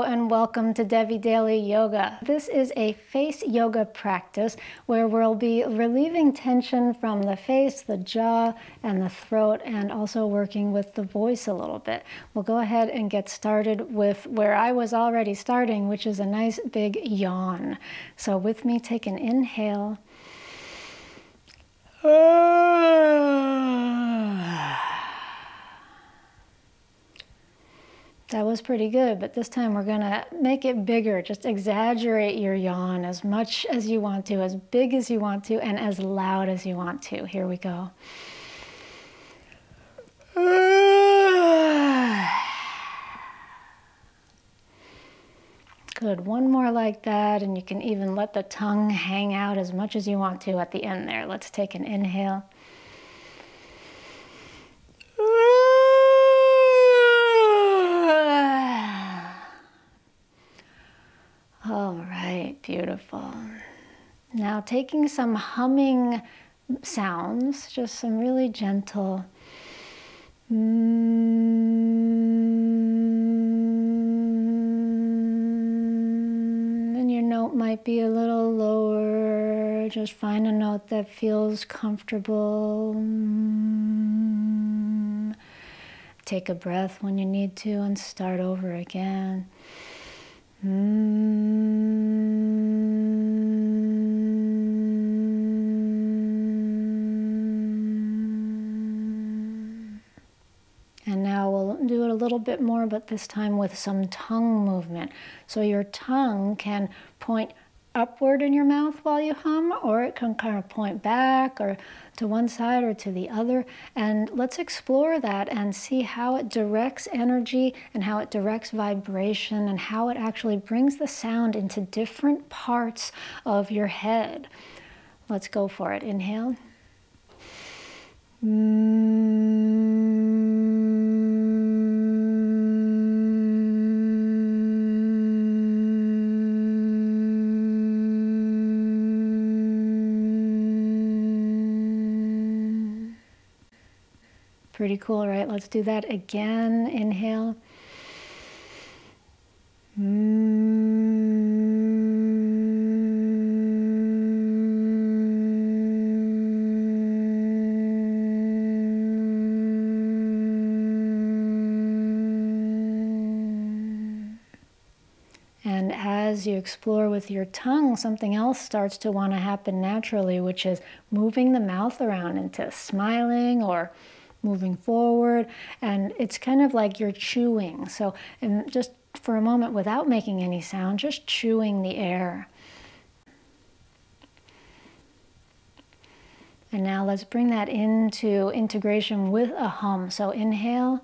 and welcome to Devi Daly Yoga. This is a face yoga practice where we'll be relieving tension from the face, the jaw, and the throat, and also working with the voice a little bit. We'll go ahead and get started with where I was already starting, which is a nice big yawn. So with me, take an inhale. That was pretty good, but this time we're gonna make it bigger. Just exaggerate your yawn as much as you want to, as big as you want to, and as loud as you want to. Here we go. Good, one more like that, and you can even let the tongue hang out as much as you want to at the end there. Let's take an inhale. All right, beautiful. Now taking some humming sounds, just some really gentle. And your note might be a little lower. Just find a note that feels comfortable. Take a breath when you need to and start over again. And now we'll do it a little bit more, but this time with some tongue movement. So your tongue can point upward in your mouth while you hum, or it can kind of point back or to one side or to the other. And let's explore that and see how it directs energy and how it directs vibration and how it actually brings the sound into different parts of your head. Let's go for it. Inhale. Pretty cool, right? Let's do that again. Inhale. And as you explore with your tongue, something else starts to want to happen naturally, which is moving the mouth around into smiling or moving forward, and it's kind of like you're chewing. So, and just for a moment, without making any sound, just chewing the air. And now let's bring that into integration with a hum. So inhale.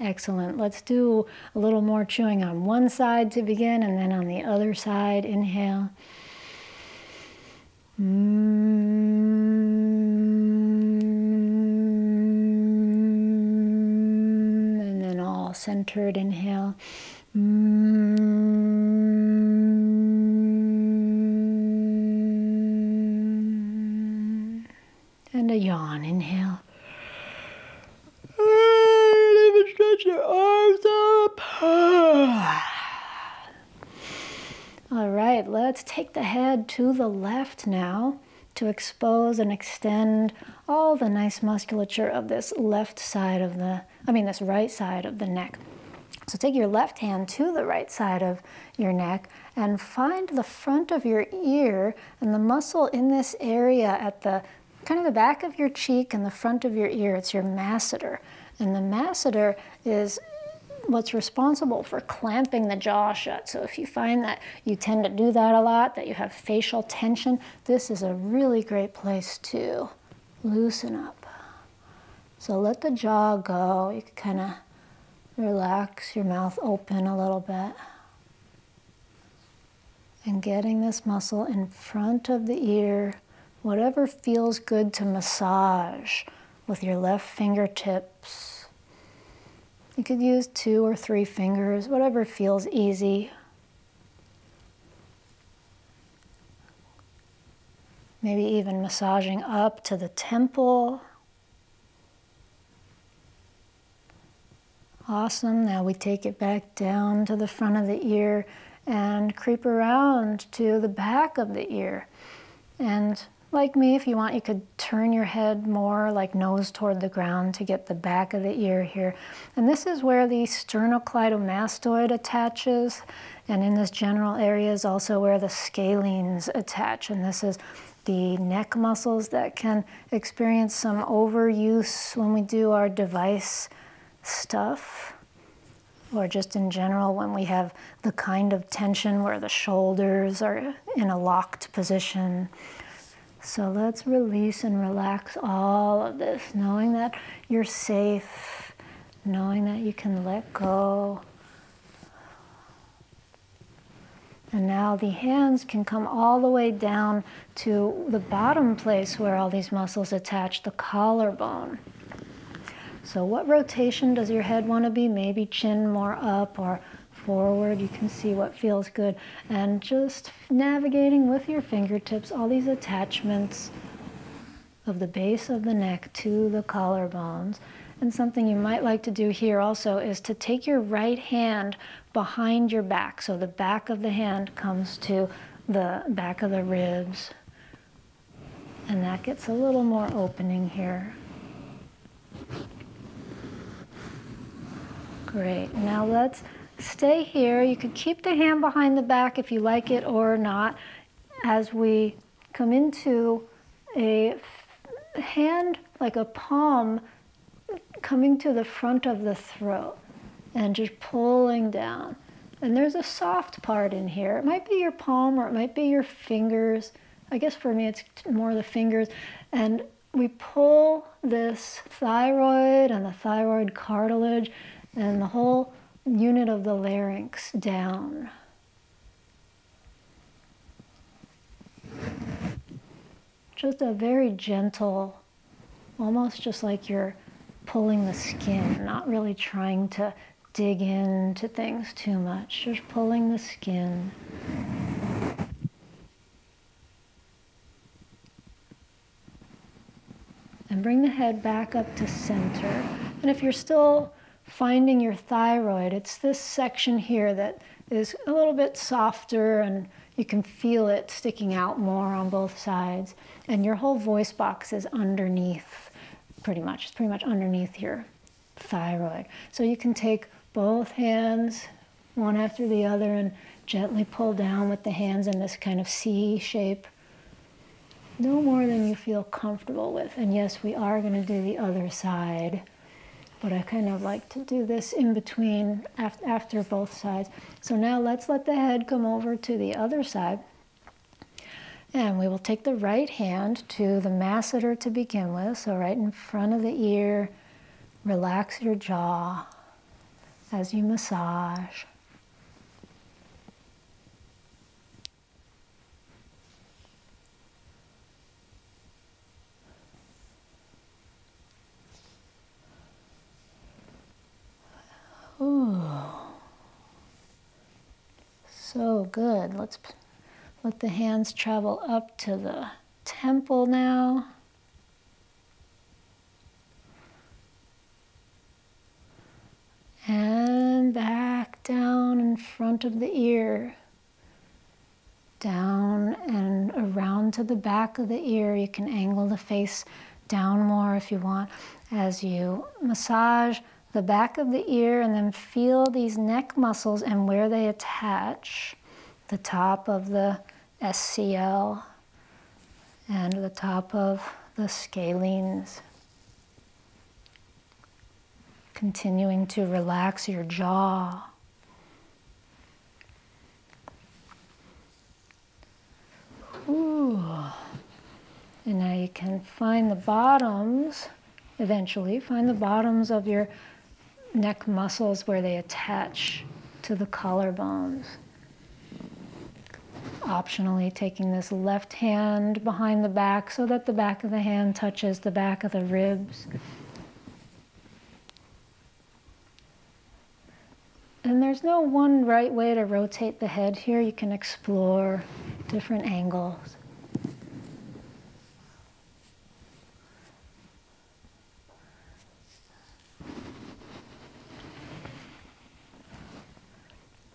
Excellent. Let's do a little more chewing on one side to begin, and then on the other side. Inhale. And then all centered. Inhale. And a yawn. Inhale. Stretch your arms up. All right, let's take the head to the left now to expose and extend all the nice musculature of this left side of this right side of the neck. So take your left hand to the right side of your neck and find the front of your ear and the muscle in this area at the kind of the back of your cheek and the front of your ear. It's your masseter. And the masseter is what's responsible for clamping the jaw shut. So if you find that you tend to do that a lot, that you have facial tension, this is a really great place to loosen up. So let the jaw go. You can kind of relax your mouth open a little bit. And getting this muscle in front of the ear, whatever feels good to massage with your left fingertips. You could use 2 or 3 fingers, whatever feels easy. Maybe even massaging up to the temple. Awesome. Now we take it back down to the front of the ear and creep around to the back of the ear. And like me, if you want, you could turn your head more like nose toward the ground to get the back of the ear here. And this is where the sternocleidomastoid attaches. And in this general area is also where the scalenes attach. And this is the neck muscles that can experience some overuse when we do our device stuff, or just in general when we have the kind of tension where the shoulders are in a locked position. So let's release and relax all of this, knowing that you're safe, knowing that you can let go. And now the hands can come all the way down to the bottom place where all these muscles attach, the collarbone. So what rotation does your head want to be? Maybe chin more up or forward. You can see what feels good. And just navigating with your fingertips all these attachments of the base of the neck to the collarbones. And something you might like to do here also is to take your right hand behind your back. So the back of the hand comes to the back of the ribs. And that gets a little more opening here. Great. Now let's stay here. You could keep the hand behind the back if you like it or not. As we come into a hand, like a palm, coming to the front of the throat and just pulling down. And there's a soft part in here. It might be your palm or it might be your fingers. I guess for me it's more the fingers. And we pull this thyroid and the thyroid cartilage and the whole unit of the larynx down. Just a very gentle, almost just like you're pulling the skin, not really trying to dig into things too much, just pulling the skin. And bring the head back up to center. And if you're still finding your thyroid, it's this section here that is a little bit softer and you can feel it sticking out more on both sides. And your whole voice box is underneath, pretty much. It's pretty much underneath your thyroid. So you can take both hands, one after the other, and gently pull down with the hands in this kind of C shape. No more than you feel comfortable with. And yes, we are going to do the other side. But I kind of like to do this in between, after both sides. So now let's let the head come over to the other side. And we will take the right hand to the masseter to begin with. So right in front of the ear, relax your jaw as you massage. Ooh, so good. Let's let the hands travel up to the temple now. And back down in front of the ear. Down and around to the back of the ear. You can angle the face down more if you want as you massage the back of the ear, and then feel these neck muscles and where they attach. The top of the SCL and the top of the scalenes. Continuing to relax your jaw. Ooh. And now you can find the bottoms, eventually, find the bottoms of your neck muscles where they attach to the collarbones. Optionally taking this left hand behind the back so that the back of the hand touches the back of the ribs. And there's no one right way to rotate the head here. You can explore different angles.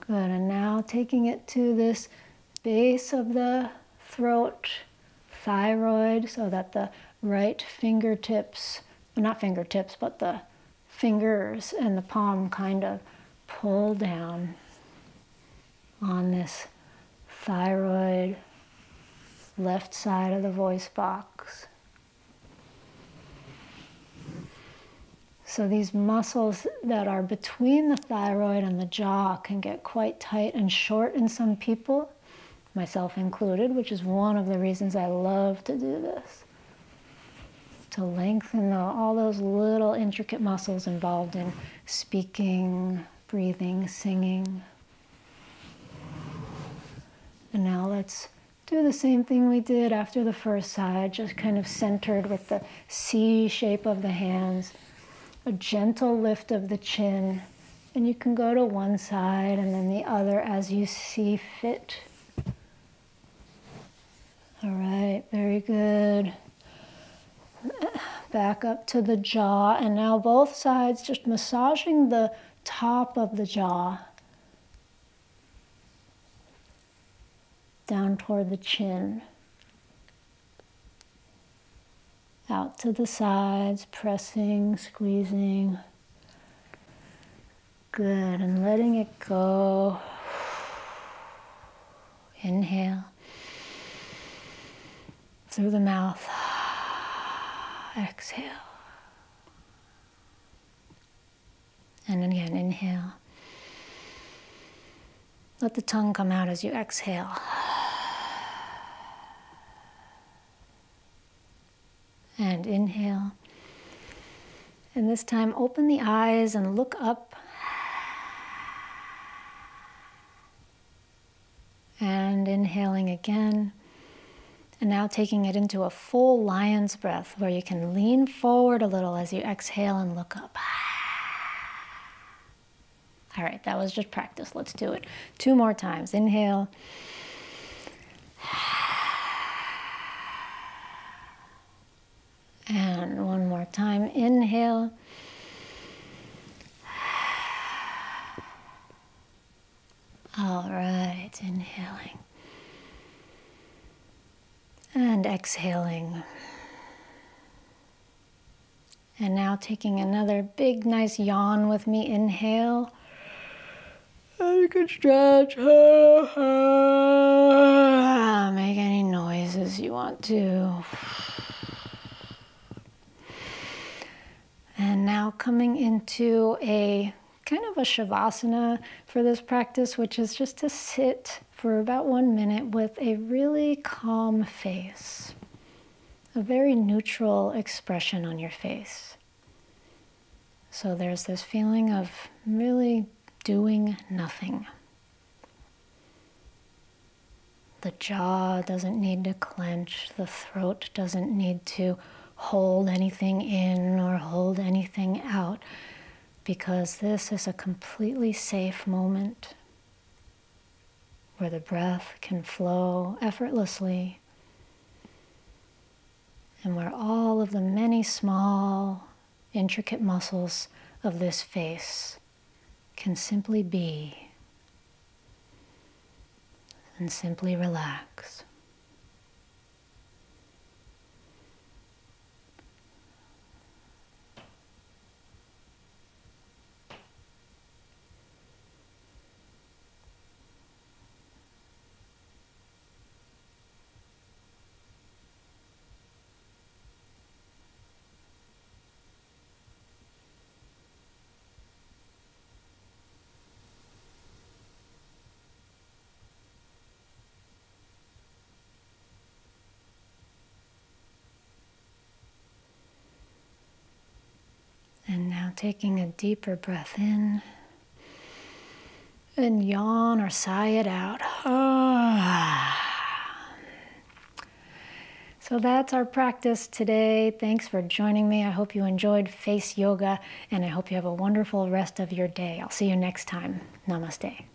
Good, and now taking it to this base of the throat, thyroid, so that the right fingertips, well, not fingertips, but the fingers and the palm kind of pull down on this thyroid, left side of the voice box. So these muscles that are between the thyroid and the jaw can get quite tight and short in some people, myself included, which is one of the reasons I love to do this. To lengthen all those little intricate muscles involved in speaking, breathing, singing. And now let's do the same thing we did after the first side, just kind of centered with the C shape of the hands, a gentle lift of the chin, and you can go to one side and then the other as you see fit. All right, very good. Back up to the jaw, and now both sides just massaging the top of the jaw down toward the chin. Out to the sides, pressing, squeezing. Good, and letting it go. Inhale. Through the mouth. Exhale. And again, inhale. Let the tongue come out as you exhale. And inhale. And this time, open the eyes and look up. And inhaling again. And now taking it into a full lion's breath where you can lean forward a little as you exhale and look up. All right, that was just practice. Let's do it 2 more times. Inhale. And 1 more time. Inhale. All right, inhaling. And exhaling. And now taking another big, nice yawn with me. Inhale. And you can stretch. Make any noises you want to. And now coming into a kind of a Savasana for this practice, which is just to sit for about 1 minute with a really calm face, a very neutral expression on your face. So there's this feeling of really doing nothing. The jaw doesn't need to clench, the throat doesn't need to hold anything in or hold anything out, because this is a completely safe moment where the breath can flow effortlessly and where all of the many small, intricate muscles of this face can simply be and simply relax. And now taking a deeper breath in and yawn or sigh it out. So that's our practice today. Thanks for joining me. I hope you enjoyed face yoga, and I hope you have a wonderful rest of your day. I'll see you next time. Namaste.